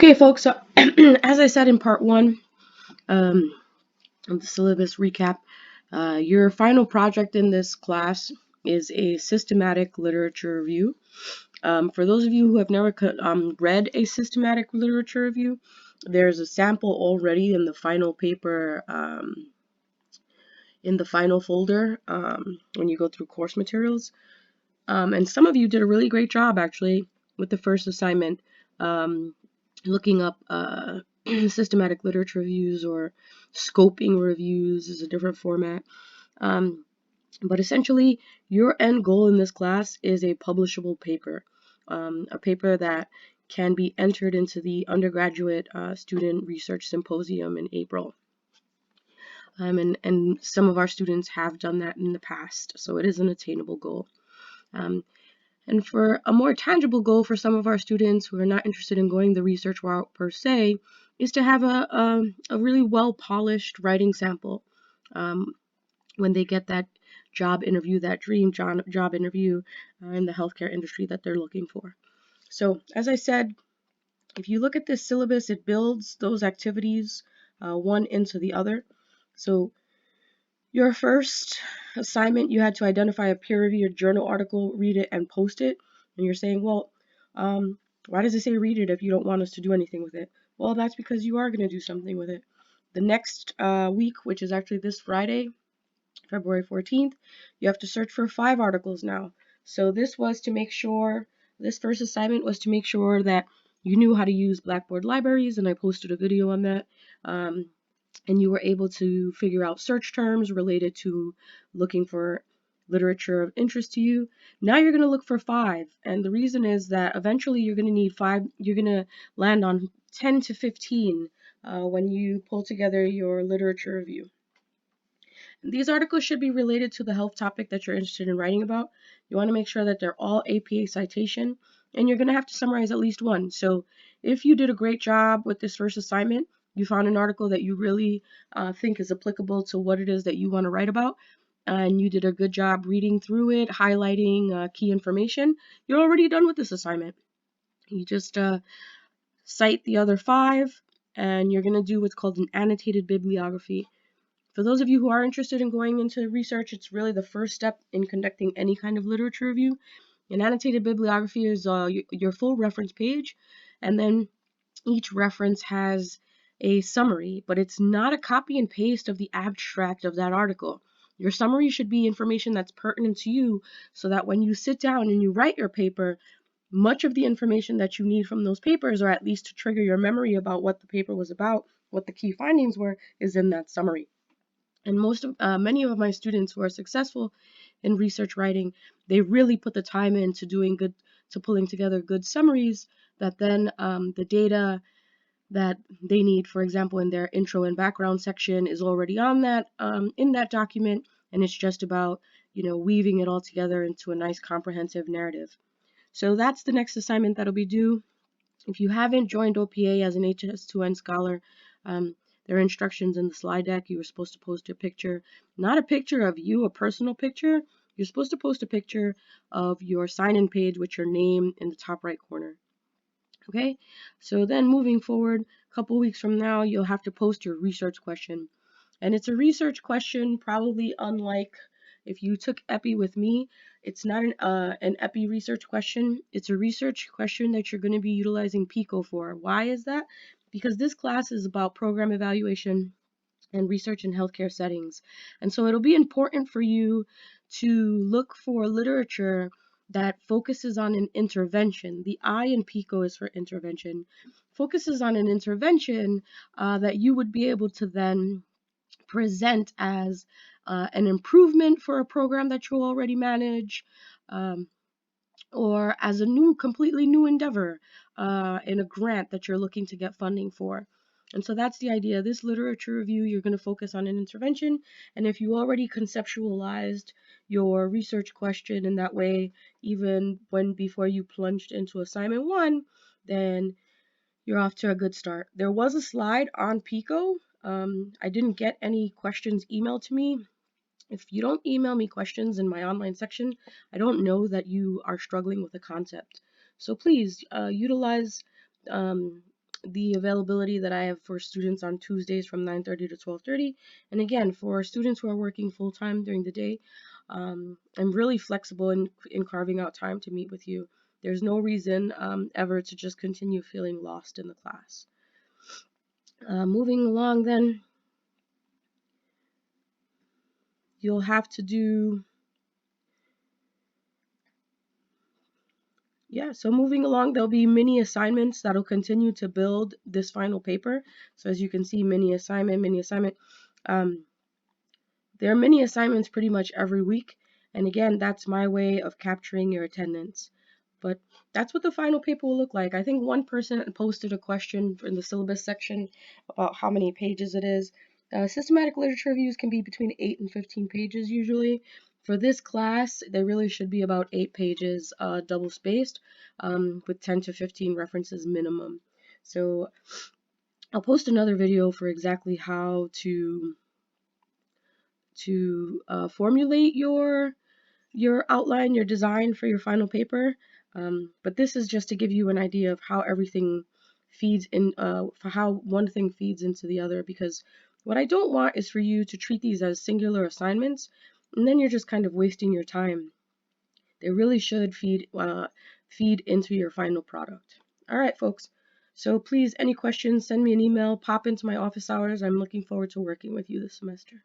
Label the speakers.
Speaker 1: Okay, folks, so as I said in part one of the syllabus recap, your final project in this class is a systematic literature review. For those of you who have never read a systematic literature review, there's a sample already in the final paper, in the final folder when you go through course materials. And some of you did a really great job, actually, with the first assignment, looking up systematic literature reviews, or scoping reviews is a different format. But essentially, your end goal in this class is a publishable paper, a paper that can be entered into the undergraduate student research symposium in April. And some of our students have done that in the past, so it is an attainable goal. And for a more tangible goal for some of our students who are not interested in going the research route per se, is to have a really well-polished writing sample when they get that job interview, that dream job interview in the healthcare industry that they're looking for. So, as I said, if you look at this syllabus, it builds those activities one into the other. So, your first assignment, you had to identify a peer-reviewed journal article, read it, and post it. And you're saying, well, why does it say read it if you don't want us to do anything with it? Well, that's because you are going to do something with it. The next week, which is actually this Friday, February 14th, you have to search for 5 articles now. So this first assignment was to make sure that you knew how to use Blackboard libraries, and I posted a video on that. And you were able to figure out search terms related to looking for literature of interest to you. Now you're going to look for 5, and the reason is that eventually you're going to need 5. You're going to land on 10 to 15 when you pull together your literature review. And these articles should be related to the health topic that you're interested in writing about. You want to make sure that they're all APA citation, and you're going to have to summarize at least one. So if you did a great job with this first assignment, you found an article that you really think is applicable to what it is that you want to write about, and you did a good job reading through it, highlighting key information, you're already done with this assignment. You just cite the other 5, and you're going to do what's called an annotated bibliography. For those of you who are interested in going into research, it's really the first step in conducting any kind of literature review. An annotated bibliography is your full reference page, and then each reference has a summary, but it's not a copy and paste of the abstract of that article. Your summary should be information that's pertinent to you, so that when you sit down and you write your paper, much of the information that you need from those papers, or at least to trigger your memory about what the paper was about, what the key findings were, is in that summary. And many of my students who are successful in research writing, they really put the time into pulling together good summaries that then the data that they need, for example, in their intro and background section, is already on that in that document, and it's just about weaving it all together into a nice comprehensive narrative. So that's the next assignment that'll be due. If you haven't joined OPA as an HS2N scholar, there are instructions in the slide deck. You were supposed to post a picture, not a picture of you, a personal picture. You're supposed to post a picture of your sign-in page with your name in the top right corner. Okay, so then moving forward, a couple weeks from now, you'll have to post your research question. And it's a research question, probably unlike if you took EPI with me. It's not an EPI research question. It's a research question that you're going to be utilizing PICO for. Why is that? Because this class is about program evaluation and research in healthcare settings. And so it'll be important for you to look for literature that focuses on an intervention. The I in PICO is for intervention. Focuses on an intervention that you would be able to then present as an improvement for a program that you already manage, or as a completely new endeavor in a grant that you're looking to get funding for. And so that's the idea. This literature review, you're going to focus on an intervention. And if you already conceptualized your research question in that way, even before you plunged into assignment 1, then you're off to a good start. There was a slide on PICO. I didn't get any questions emailed to me. If you don't email me questions in my online section, I don't know that you are struggling with a concept. So please utilize the availability that I have for students on Tuesdays from 9:30 to 12:30. And again, for students who are working full-time during the day, I'm really flexible in carving out time to meet with you. There's no reason ever to just continue feeling lost in the class. Moving along then, you'll have to do, so moving along, there'll be mini assignments that'll continue to build this final paper. So as you can see, mini assignment. There are mini assignments pretty much every week. And again, that's my way of capturing your attendance. But that's what the final paper will look like. I think one person posted a question in the syllabus section about how many pages it is. Systematic literature reviews can be between 8 and 15 pages usually. For this class, there really should be about 8 pages, double spaced, with 10 to 15 references minimum. So I'll post another video for exactly how to formulate your outline, your design for your final paper. But this is just to give you an idea of how everything feeds in, for how one thing feeds into the other, because what I don't want is for you to treat these as singular assignments, and then you're just kind of wasting your time. They really should feed into your final product. All right, folks. So please, any questions, send me an email, pop into my office hours. I'm looking forward to working with you this semester.